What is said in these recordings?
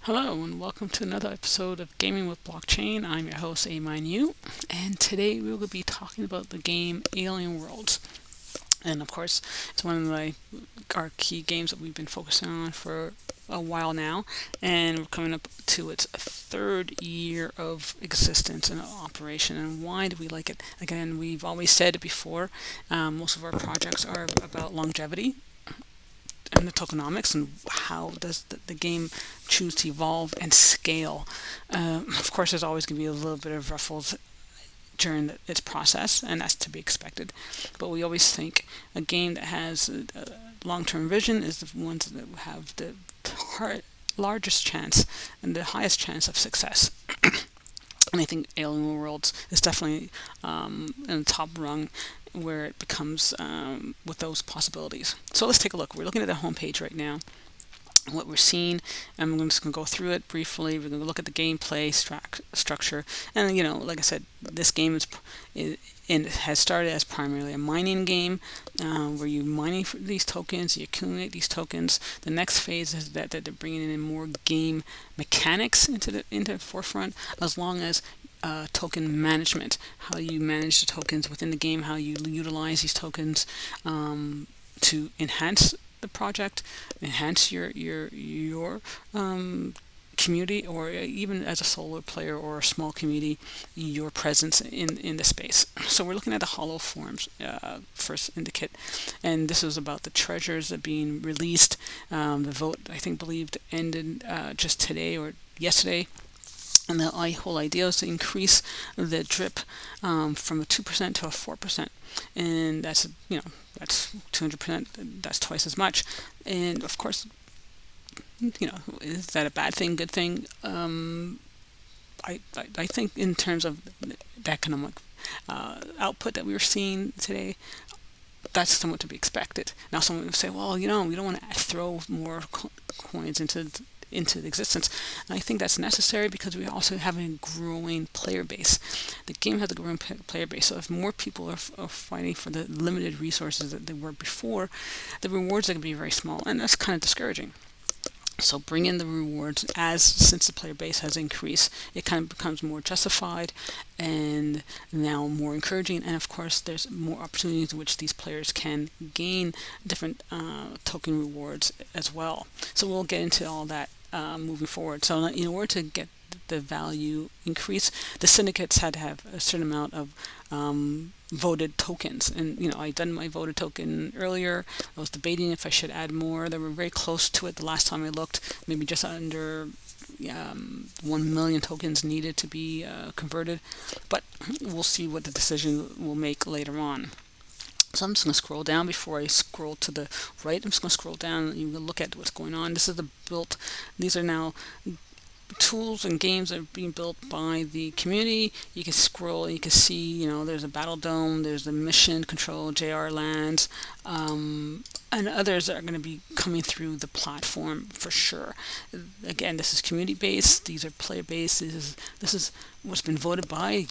Hello and welcome to another episode of Gaming with Blockchain. I'm your host, AMineU, and today we will be talking about the game Alien Worlds. And of course, it's one of our key games that we've been focusing on for a while now, and we're coming up to its third year of existence and operation. And why do we like it? Again, we've always said it before, most of our projects are about longevity and the tokenomics and how does the game choose to evolve and scale. Of course, there's always going to be a little bit of ruffles during its process, and that's to be expected. But we always think a game that has a long-term vision is the ones that have the largest chance and the highest chance of success. And I think Alien Worlds is definitely in the top rung where it becomes with those possibilities. So let's take a look. We're looking at the homepage right now. What we're seeing, and I'm just going to go through it briefly. We're going to look at the gameplay structure, and like I said, this game it has started as primarily a mining game, where you're mining for these tokens, you accumulate these tokens. The next phase is that they're bringing in more game mechanics into the forefront, as long as token management, how you manage the tokens within the game, how you utilize these tokens to enhance the project, enhance your community, or even as a solo player or a small community, your presence in the space. So we're looking at the hollow forms first indicate, and this is about the treasures that are being released. The vote, I think, believed ended just today or yesterday. And the whole idea is to increase the drip from a 2% to a 4%, and that's 200%. That's twice as much. And of course, is that a bad thing? Good thing? I think in terms of the economic output that we were seeing today, that's somewhat to be expected. Now, someone would say, well, we don't want to throw more coins into existence. And I think that's necessary because we also have a growing player base. The game has a growing player base, so if more people are fighting for the limited resources that they were before, the rewards are going to be very small, and that's kind of discouraging. So bring in the rewards since the player base has increased, it kind of becomes more justified and now more encouraging. And of course, there's more opportunities in which these players can gain different token rewards as well. So we'll get into all that moving forward. So in order to get the value increase, the syndicates had to have a certain amount of voted tokens. And I done my voted token earlier. I was debating if I should add more. They were very close to it the last time I looked, maybe just under 1 million tokens needed to be converted, but we'll see what the decision will make later on. So I'm just going to scroll down before I scroll to the right. I'm just going to scroll down and you can look at what's going on. This is these are now tools and games that are being built by the community. You can scroll and you can see, there's a Battle Dome, there's the Mission Control, JR Lands, and others that are going to be coming through the platform for sure. Again, this is community based, these are player based, this is what's been voted by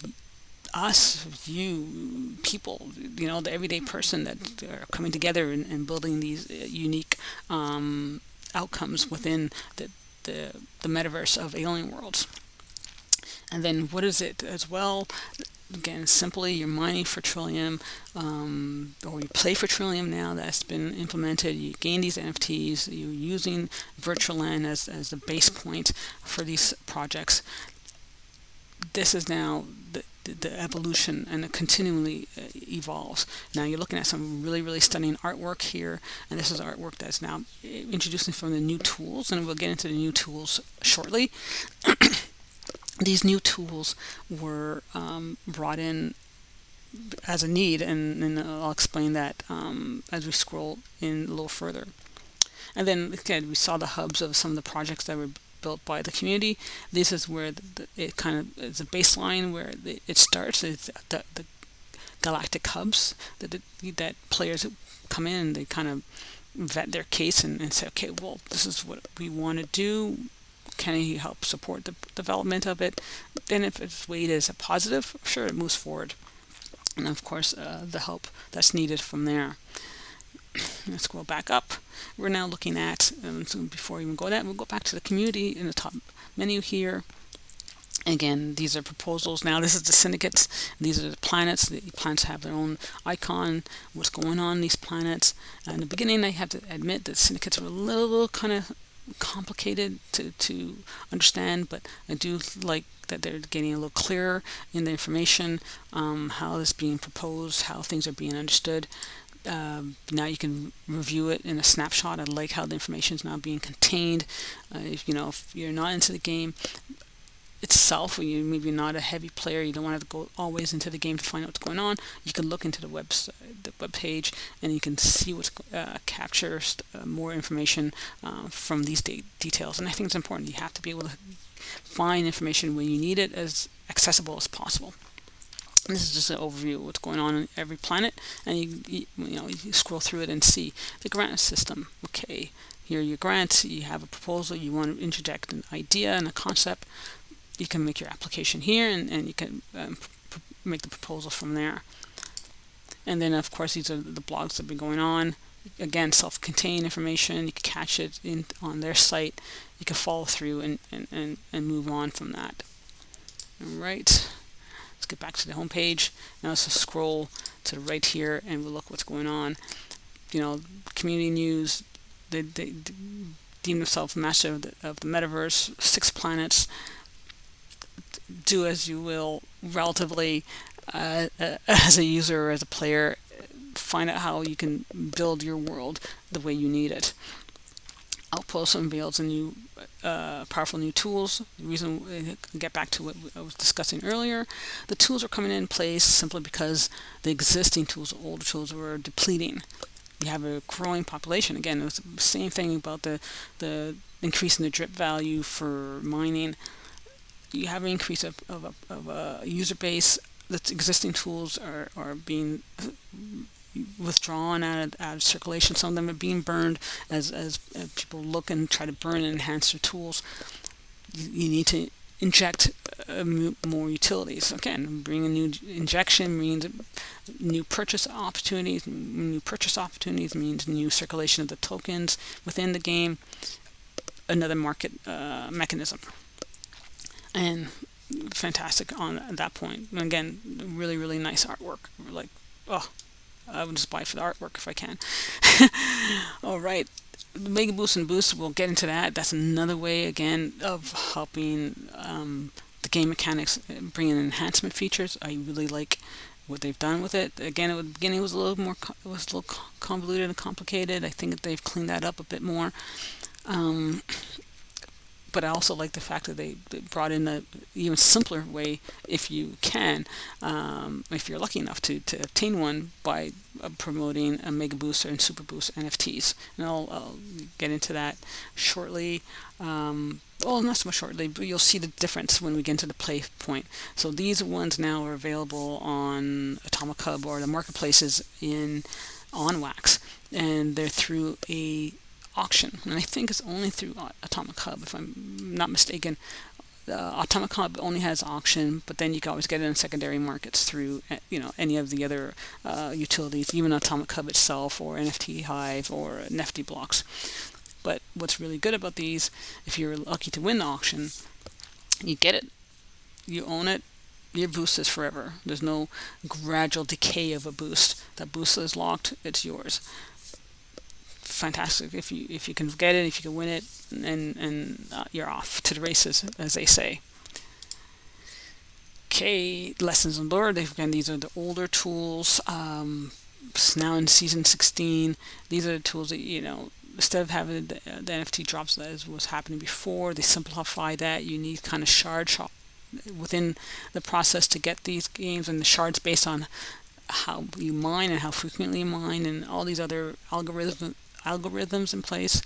us, you, people, the everyday person that are coming together and building these unique outcomes within the metaverse of AlienWorlds. And then what is it as well? Again, simply you're mining for Trillium, or you play for Trillium now. That's been implemented. You gain these NFTs. You're using virtual land as the base point for these projects. This is now the evolution, and it continually evolves. Now you're looking at some really, really stunning artwork here, and this is artwork that's now introducing from the new tools, and we'll get into the new tools shortly. These new tools were brought in as a need, and I'll explain that as we scroll in a little further. And then again, we saw the hubs of some of the projects that were built by the community. This is where it kind of is a baseline where it starts. It's the galactic hubs that players come in, they kind of vet their case and say, okay, well, this is what we want to do. Can he help support the development of it? Then if it's weighted as a positive, sure, it moves forward. And of course, the help that's needed from there. Let's scroll back up. We're now looking at, so before we even go that, we'll go back to the community in the top menu here. Again, these are proposals. Now, this is the syndicates. These are the planets. The planets have their own icon, what's going on in these planets. In the beginning, I have to admit that syndicates are a little kind of complicated to understand, but I do like that they're getting a little clearer in the information, how it's being proposed, how things are being understood. Now you can review it in a snapshot. I like how the information is now being contained. If you're not into the game itself, or you maybe not a heavy player, you don't want to go always into the game to find out what's going on, you can look into the web page, and you can see what's captures more information from these details. And I think it's important. You have to be able to find information when you need it as accessible as possible. And this is just an overview of what's going on in every planet, and you scroll through it and see the grant system. Okay, here are your grants. You have a proposal. You want to interject an idea and a concept. You can make your application here, and you can make the proposal from there. And then, of course, these are the blogs that have been going on. Again, self-contained information. You can catch it on their site. You can follow through and move on from that. All right. Let's get back to the home page. Now let's just scroll to the right here, and we'll look what's going on. Community news. They deem themselves master of the metaverse. 6 planets. Do as you will, relatively, as a user or as a player. Find out how you can build your world the way you need it. Outpost unveils a new, powerful new tools. The reason, get back to what I was discussing earlier, the tools are coming in place simply because the existing tools, older tools, were depleting. You have a growing population. Again, it was the same thing about the increase in the drip value for mining. You have an increase of a user base. The existing tools are being withdrawn out of circulation. Some of them are being burned as people look and try to burn and enhance their tools. You need to inject more utilities. Again, bring a new injection means new purchase opportunities. New purchase opportunities means new circulation of the tokens within the game. Another market mechanism. And fantastic on that point. And again, really, really nice artwork. Like, I would just buy for the artwork if I can. All right. The Mega Boost and Boost, we'll get into that. That's another way, again, of helping the game mechanics, bring in enhancement features. I really like what they've done with it. Again, at the beginning, it was a little convoluted and complicated. I think that they've cleaned that up a bit more. But I also like the fact that they brought in an even simpler way, if you can, if you're lucky enough to obtain one, by promoting a Mega Boost and Super Boost NFTs. And I'll get into that shortly. Not so much shortly, but you'll see the difference when we get into the play point. So these ones now are available on Atomic Hub or the marketplaces on Wax, and they're through a auction, and I think it's only through Atomic Hub, if I'm not mistaken. Atomic Hub only has auction, but then you can always get it in secondary markets through any of the other utilities, even Atomic Hub itself, or NFT Hive, or Nifty Blocks. But what's really good about these, if you're lucky to win the auction, you get it, you own it, your boost is forever. There's no gradual decay of a boost. That boost is locked, it's yours. Fantastic if you can get it, if you can win it, and you're off to the races, as they say. Okay, lessons on lore. Again, these are the older tools. Now in season 16, these are the tools that instead of having the NFT drops as was happening before, they simplify that. You need kind of shard within the process to get these games, and the shards based on how you mine and how frequently you mine, and all these other algorithms in place.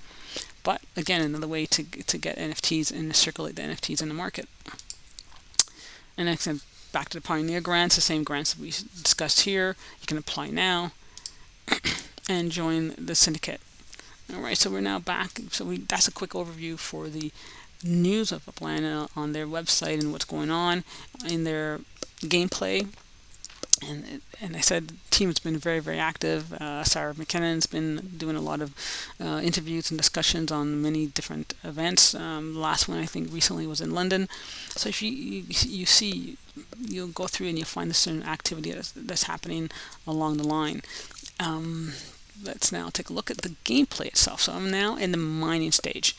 But again, another way to get NFTs and to circulate the NFTs in the market. And next, back to the Pioneer grants, the same grants that we discussed here. You can apply now and join the syndicate. All right, so we're now back. That's a quick overview for the news of Upland on their website and what's going on in their gameplay. And I said the team's been very, very active. Sarah McKinnon's been doing a lot of interviews and discussions on many different events. The last one I think recently was in London. So if you see, you'll go through and you'll find a certain activity that's happening along the line. Let's now take a look at the gameplay itself. So I'm now in the mining stage.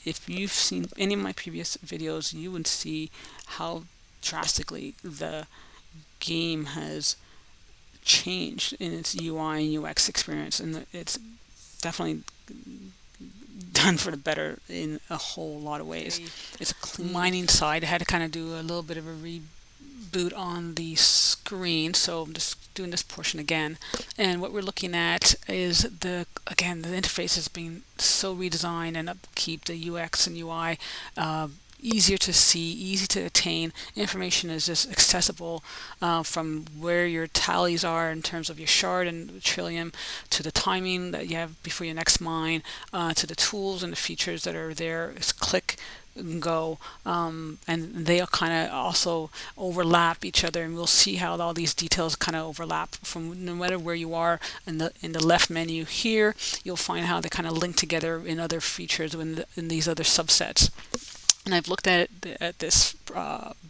If you've seen any of my previous videos, you would see how drastically the game has changed in its UI and UX experience, and it's definitely done for the better in a whole lot of ways. It's a clean mining side. I had to kind of do a little bit of a reboot on the screen, so I'm just doing this portion again. And what we're looking at is the interface has been so redesigned and upkeep, the UX and UI. Easier to see, easy to attain. Information is just accessible from where your tallies are in terms of your shard and trillium, to the timing that you have before your next mine, to the tools and the features that are there. It's click and go, and they kind of also overlap each other, and we'll see how all these details kind of overlap from no matter where you are. In the left menu here, you'll find how they kind of link together in other features in these other subsets. And I've looked at this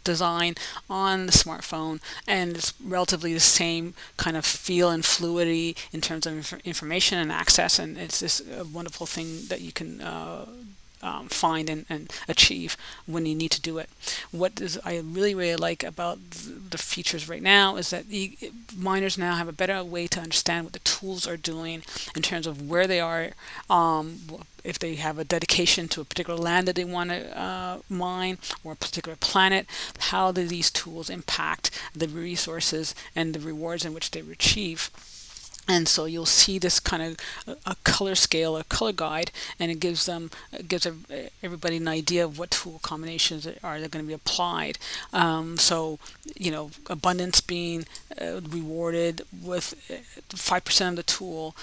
design on the smartphone, and it's relatively the same kind of feel and fluidity in terms of information and access, and it's just a wonderful thing that you can find and achieve when you need to do it. What I really, really like about the features right now is that miners now have a better way to understand what the tools are doing in terms of where they are, if they have a dedication to a particular land that they want to mine, or a particular planet. How do these tools impact the resources and the rewards in which they achieve? And so you'll see this kind of a color scale, a color guide, and it gives everybody an idea of what tool combinations are going to be applied. So, abundance being rewarded with 5% of the pool,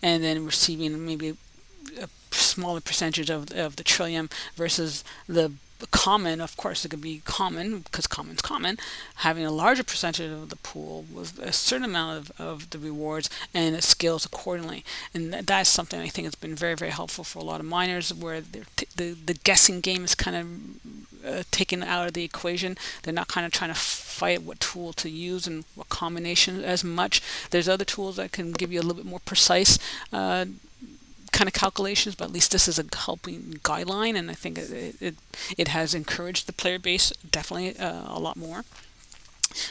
and then receiving maybe a smaller percentage of the trillium, versus the common. Of course, it could be common because common's common, having a larger percentage of the pool with a certain amount of the rewards, and it scales accordingly. And that's something I think has been very, very helpful for a lot of miners, where the guessing game is kind of taken out of the equation. They're not kind of trying to fight what tool to use and what combination as much. There's other tools that can give you a little bit more precise kind of calculations, but at least this is a helping guideline, and I think it has encouraged the player base definitely a lot more.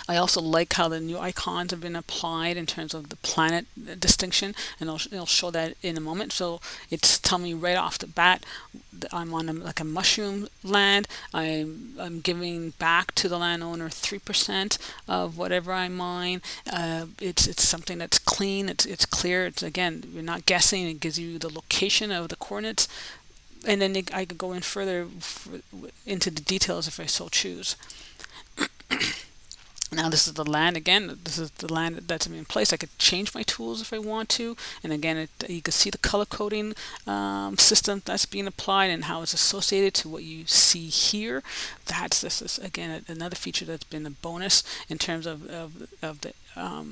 I also like how the new icons have been applied in terms of the planet distinction, and it'll show that in a moment. So it's telling me right off the bat that I'm on a mushroom land. I'm giving back to the landowner 3% of whatever I mine. It's something that's clean. It's clear. It's, again, you're not guessing. It gives you the location of the coordinates, and then I could go in further into the details if I so choose. Now this is the land again. This is the land that's in place. I could change my tools if I want to, and again, you can see the color coding system that's being applied and how it's associated to what you see here. This is again another feature that's been a bonus in terms of the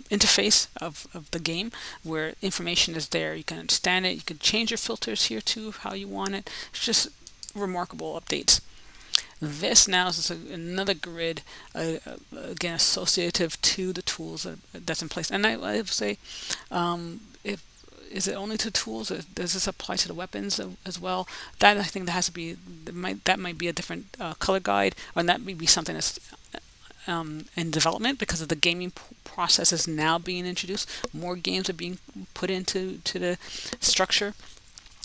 interface of the game, where information is there. You can understand it. You can change your filters here too, how you want it. It's just remarkable updates. This now is another grid, again, associative to the tools that's in place. And I would say, is it only to tools? Does this apply to the weapons as well? That I think that might be a different color guide, or that may be something that's in development, because of the gaming process is now being introduced. More games are being put into the structure.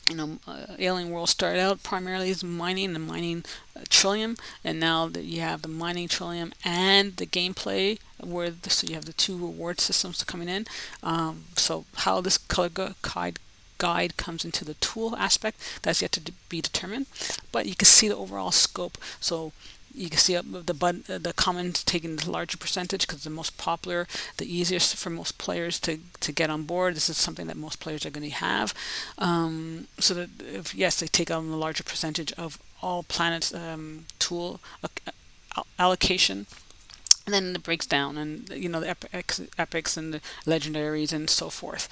AlienWorlds started out primarily as mining trillium, and now that you have the mining trillium and the gameplay, so you have the two reward systems coming in. So how this color guide comes into the tool aspect, that's yet to be determined, but you can see the overall scope. So you can see the common taking the larger percentage because the most popular, the easiest for most players to get on board. This is something that most players are going to have. So that they take on the larger percentage of all planets tool allocation. And then it breaks down, and the epics and the legendaries and so forth.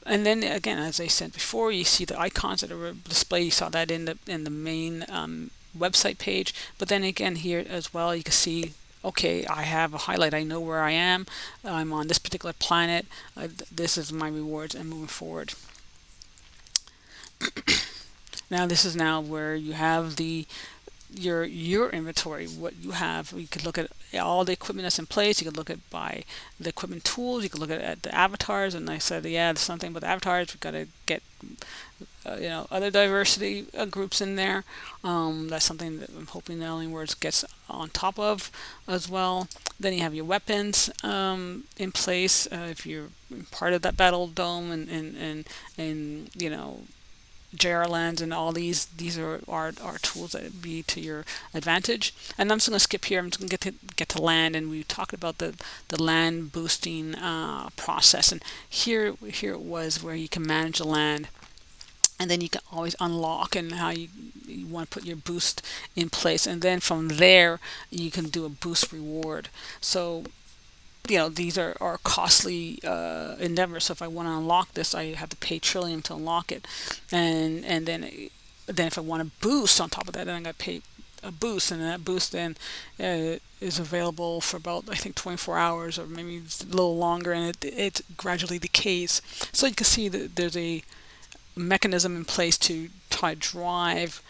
And then again, as I said before, you see the icons that are displayed. You saw that in the main website page. But then again, here as well, you can see, okay, I have a highlight. I know where I am. I'm on this particular planet. This is my rewards, and moving forward. Now this is now where you have your inventory, what you have. You could look at all the equipment that's in place. You could look at by the equipment tools. You could look at the avatars. And I said, yeah, there's something about the avatars. We've got to get other diversity groups in there. That's something that I'm hoping the AlienWorlds gets on top of as well. Then you have your weapons in place if you're part of that battle dome, and JR lands and all these are tools that be to your advantage. And I'm just going to skip here. I'm just going to get to land, and we talked about the land boosting process. And here it was where you can manage the land, and then you can always unlock and how you want to put your boost in place, and then from there you can do a boost reward. So these are costly endeavors. So if I want to unlock this, I have to pay Trillium to unlock it, and then if I want to boost on top of that, then I got to pay a boost, and that boost then is available for about, I think, 24 hours or maybe a little longer, and it gradually decays. So you can see that there's a mechanism in place to try to drive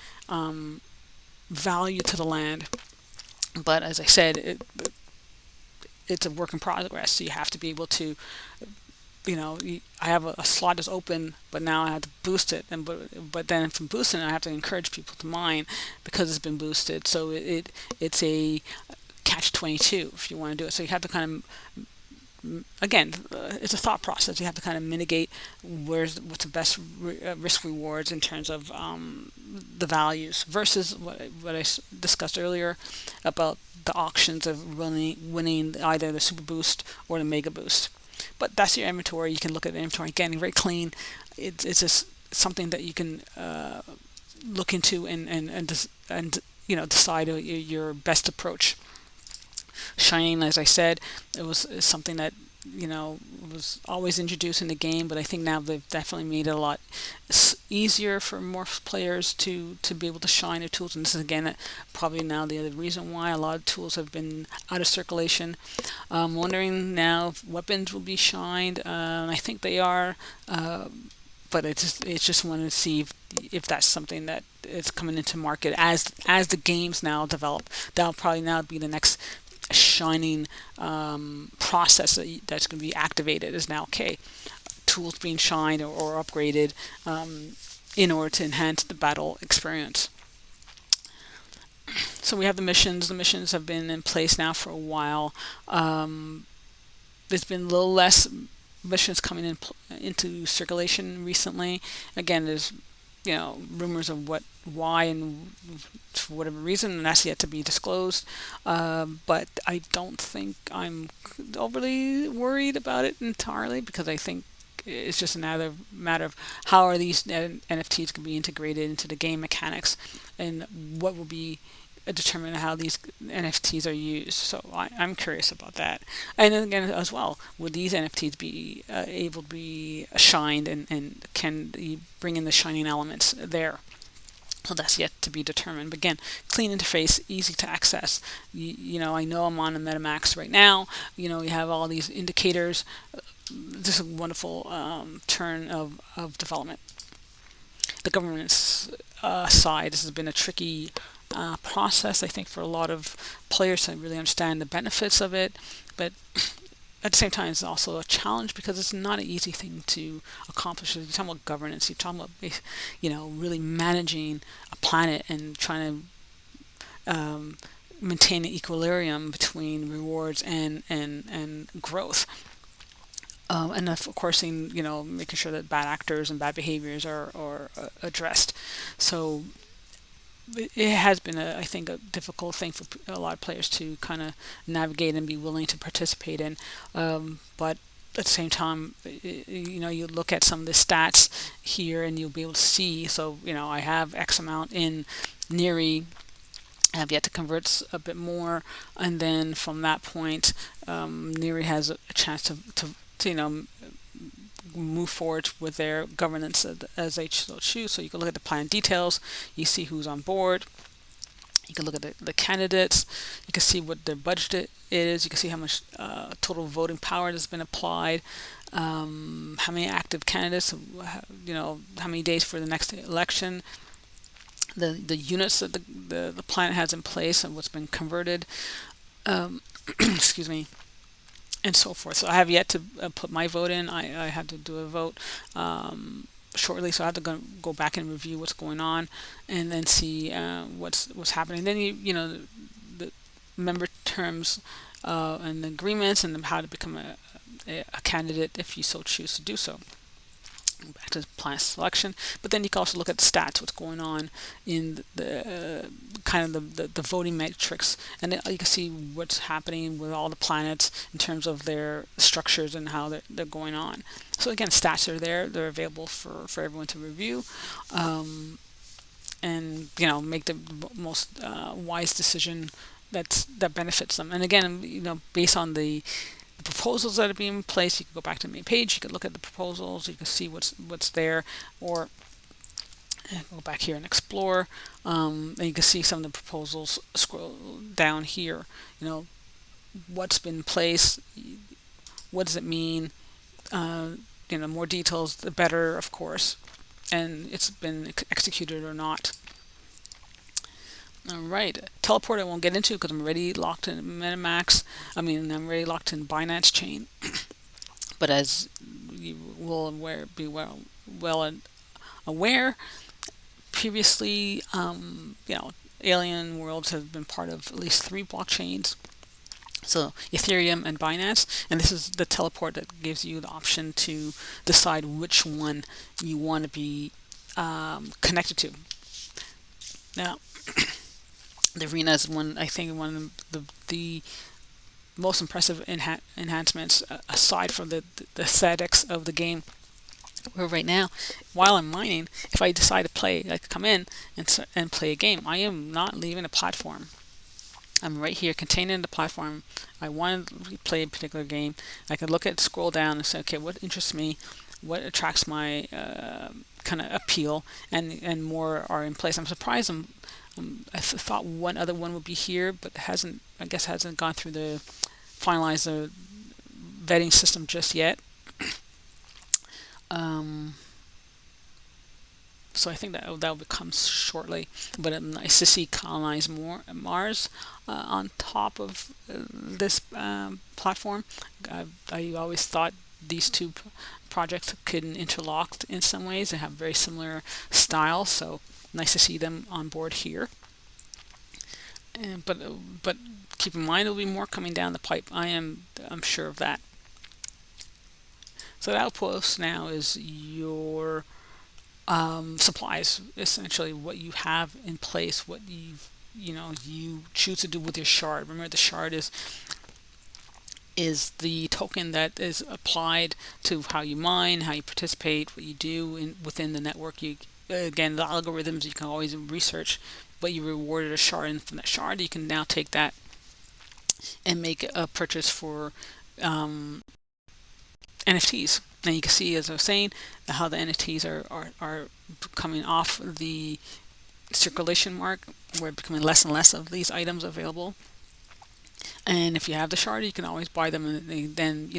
value to the land. But as I said, it's a work in progress. So you have to be able to, I have a slot is open, but now I have to boost it, and but then from boosting it, I have to encourage people to mine because it's been boosted. So it's a catch-22 if you want to do it. So you have to kind of, again, it's a thought process. You have to kind of mitigate what's the best risk rewards in terms of the values versus what I discussed earlier about the auctions of winning either the super boost or the mega boost. But that's your inventory. You can look at the inventory again, very clean. It's just something that you can look into and decide your best approach. Shining, as I said, it was something that was always introduced in the game, but I think now they've definitely made it a lot easier for more players to be able to shine their tools. And this is again probably now the other reason why a lot of tools have been out of circulation. I'm wondering now if weapons will be shined. I think they are, but it's just wanted to see if that's something that is coming into market as the games now develop. That'll probably now be the next shining process that's going to be activated. Is now, okay, tools being shined or upgraded in order to enhance the battle experience. So we have the missions. The missions have been in place now for a while. There's been a little less missions coming into circulation recently. Again, there's rumors of why, and for whatever reason, and that's yet to be disclosed. But I don't think I'm overly worried about it entirely, because I think it's just another matter of how are these NFTs going to be integrated into the game mechanics, and what will be determine how these NFTs are used. So I'm curious about that. And then again, as well, would these NFTs be able to be shined, and can you bring in the shining elements there? So that's yet to be determined. But again, clean interface, easy to access. I know I'm on a MetaMax right now. You have all these indicators. This is a wonderful turn of development. The governance side, this has been a tricky process, I think, for a lot of players to really understand the benefits of it, but at the same time it's also a challenge because it's not an easy thing to accomplish. You're talking about governance, you're talking about really managing a planet and trying to maintain an equilibrium between rewards and growth. And of course, making sure that bad actors and bad behaviors are addressed. So it has been, I think, a difficult thing for a lot of players to kind of navigate and be willing to participate in. But at the same time, you look at some of the stats here, and you'll be able to see. So, I have X amount in Neri, I have yet to convert a bit more, and then from that point, Neri has a chance to move forward with their governance as they so choose. So you can look at the plan details, you see who's on board, you can look at the candidates, you can see what their budget is, you can see how much total voting power has been applied, how many active candidates, how many days for the next election, the units that the planet has in place and what's been converted, excuse me, and so forth. So I have yet to put my vote in. I have to do a vote shortly, so I have to go back and review what's going on, and then see what's happening. Then the member terms and agreements, and how to become a candidate if you so choose to do so. Back to plan selection, but then you can also look at the stats, what's going on in the kind of the voting metrics, and then you can see what's happening with all the planets in terms of their structures and how they're going on. So again, stats are there; they're available for everyone to review, and make the most wise decision that benefits them. And again, based on the proposals that are being placed, you can go back to the main page, you can look at the proposals, you can see what's there, or go back here and explore, and you can see some of the proposals. Scroll down here, what's been placed, what does it mean, more details the better, of course, and it's been executed or not. All right, teleport I won't get into because I'm already locked in MetaMax. I'm already locked in Binance Chain. But as you will be well aware, previously, AlienWorlds have been part of at least 3 blockchains. So Ethereum and Binance, and this is the teleport that gives you the option to decide which one you want to be connected to. Now, the arena is one of the most impressive enhancements, aside from the aesthetics of the game. Where right now, while I'm mining, if I decide to play, I could come in and play a game. I am not leaving the platform. I'm right here, contained in the platform. I want to play a particular game. I can scroll down and say, okay, what interests me, what attracts my kind of appeal, and more are in place. I'm surprised. I thought one other one would be here, but hasn't gone through the finalize the vetting system just yet. So I think that will come shortly. But it's nice to see colonize Mars on top of this platform. I always thought these two projects could interlock in some ways and have very similar styles. So nice to see them on board here. But keep in mind, there'll be more coming down the pipe. I'm sure of that. So the outpost now is your supplies, essentially what you have in place, what you choose to do with your shard. Remember, the shard is the token that is applied to how you mine, how you participate, what you do within the network. Again, the algorithms you can always research, but you rewarded a shard, and from that shard you can now take that and make a purchase for NFTs. And you can see, as I was saying, how the NFTs are coming off the circulation mark. We're becoming less and less of these items available. And if you have the shard, you can always buy them and then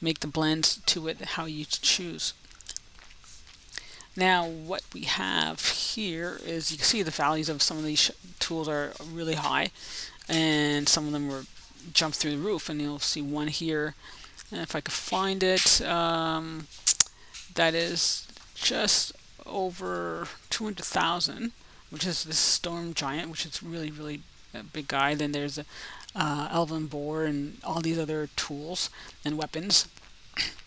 make the blends to it how you choose. Now, what we have here is, you can see the values of some of these tools are really high, and some of them were jumped through the roof. And you'll see one here, and if I could find it, that is just over 200,000, which is this Storm Giant, which is really, really a big guy. Then there's a Elven Boar and all these other tools and weapons.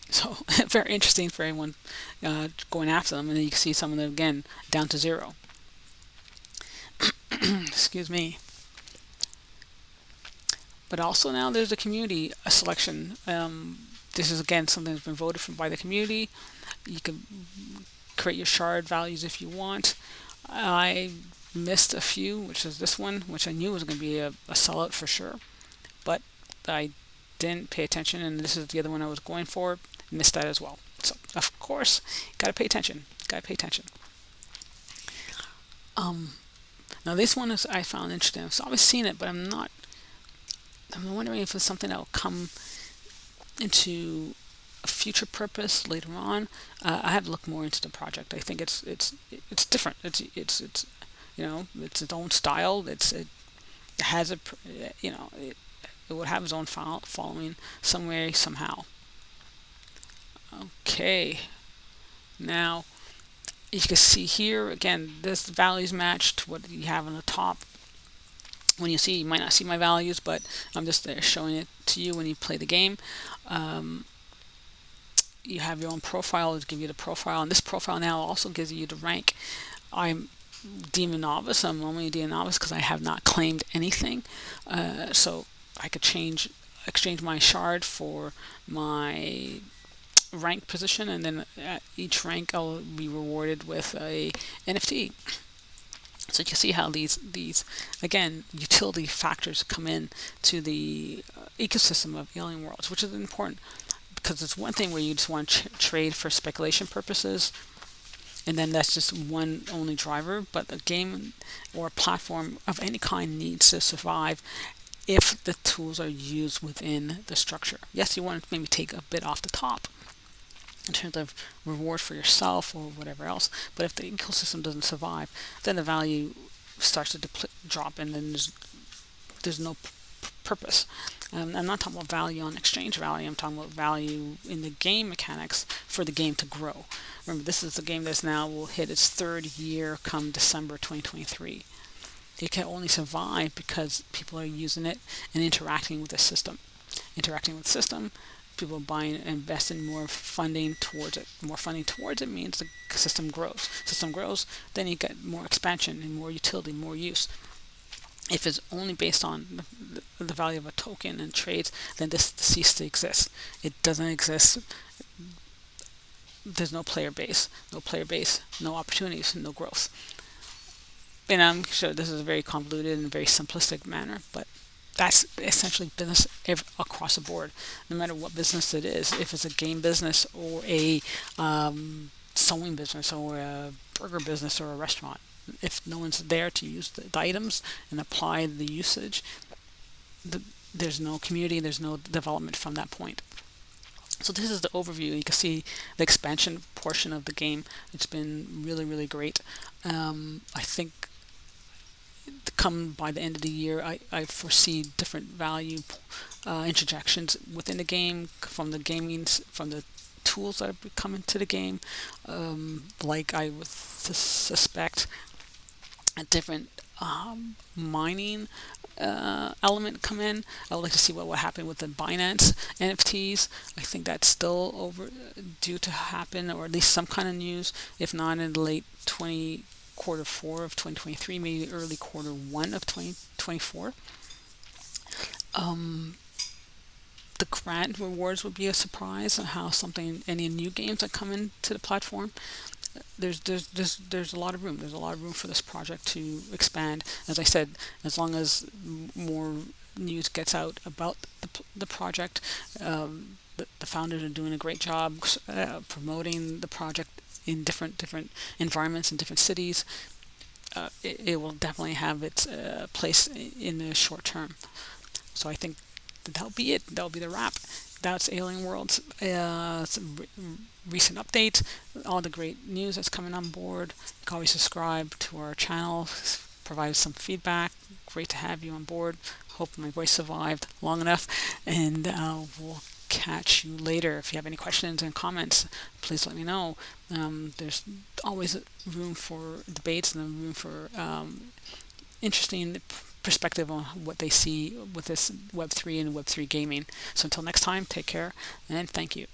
So very interesting for anyone going after them. And then you can see some of them again down to 0. Excuse me. But also now there's a community selection. This is again something that's been voted for by the community. You can create your shard values if you want. I missed a few, which is this one, which I knew was going to be a sellout for sure, but I didn't pay attention, and this is the other one I was going for. Missed that as well. So of course, gotta pay attention. Gotta pay attention. Um, Now this one is I found interesting. I've always seen it, but I'm wondering if it's something that will come into a future purpose later on. I have to look more into the project. I think it's different. It's it's its own style. It has it would have its own following some way somehow. Okay, now you can see here again. This values match to what you have on the top. When you might not see my values, but I'm just showing it to you when you play the game. Um, you have your own profile to give you the profile, and this profile now also gives you the rank. I'm Demon Novice. I'm only a Demon Novice because I have not claimed anything, so I could exchange my shard for my rank position, and then at each rank I'll be rewarded with a NFT. So you can see how these again utility factors come in to the ecosystem of AlienWorlds, which is important because it's one thing where you just want to trade for speculation purposes, and then that's just one only driver. But a game or a platform of any kind needs to survive if the tools are used within the structure. Yes, you want to maybe take a bit off the top in terms of reward for yourself or whatever else. But if the ecosystem doesn't survive, then the value starts to drop, and then there's no purpose. I'm not talking about value on exchange value. I'm talking about value in the game mechanics for the game to grow. Remember, this is the game that's now will hit its third year come December 2023. It can only survive because people are using it and interacting with the system. Interacting with the system, people buying and investing more funding towards it. More funding towards it means the system grows. System grows, then you get more expansion and more utility, more use. If it's only based on the value of a token and trades, then this ceases to exist. It doesn't exist. There's no player base, no opportunities, no growth. And I'm sure this is a very convoluted and very simplistic manner, but that's essentially business across the board, no matter what business it is. If it's a game business or a sewing business or a burger business or a restaurant, if no one's there to use the items and apply the usage, there's no community, there's no development from that point. So this is the overview. You can see the expansion portion of the game. It's been really, really great. I think come by the end of the year, I foresee different value interjections within the game from the tools that are coming to the game. Like I would suspect a different mining element come in. I would like to see what will happen with the Binance NFTs. I think that's still due to happen, or at least some kind of news, if not in the late quarter 4 of 2023, maybe early quarter 1 of 2024. The grant rewards would be a surprise on how any new games that come into the platform. There's a lot of room. There's a lot of room for this project to expand. As I said, as long as more news gets out about the project, the founders are doing a great job promoting the project in different environments in different cities. It will definitely have its place in the short term. So I think that'll be it. That'll be the wrap. That's AlienWorlds. Recent update, all the great news that's coming on board. You can always subscribe to our channel, provide some feedback. Great to have you on board. Hope my voice survived long enough, and we'll catch you later. If you have any questions and comments, please let me know. There's always room for debates and room for interesting perspective on what they see with this Web3 and Web3 gaming. So until next time, take care and thank you.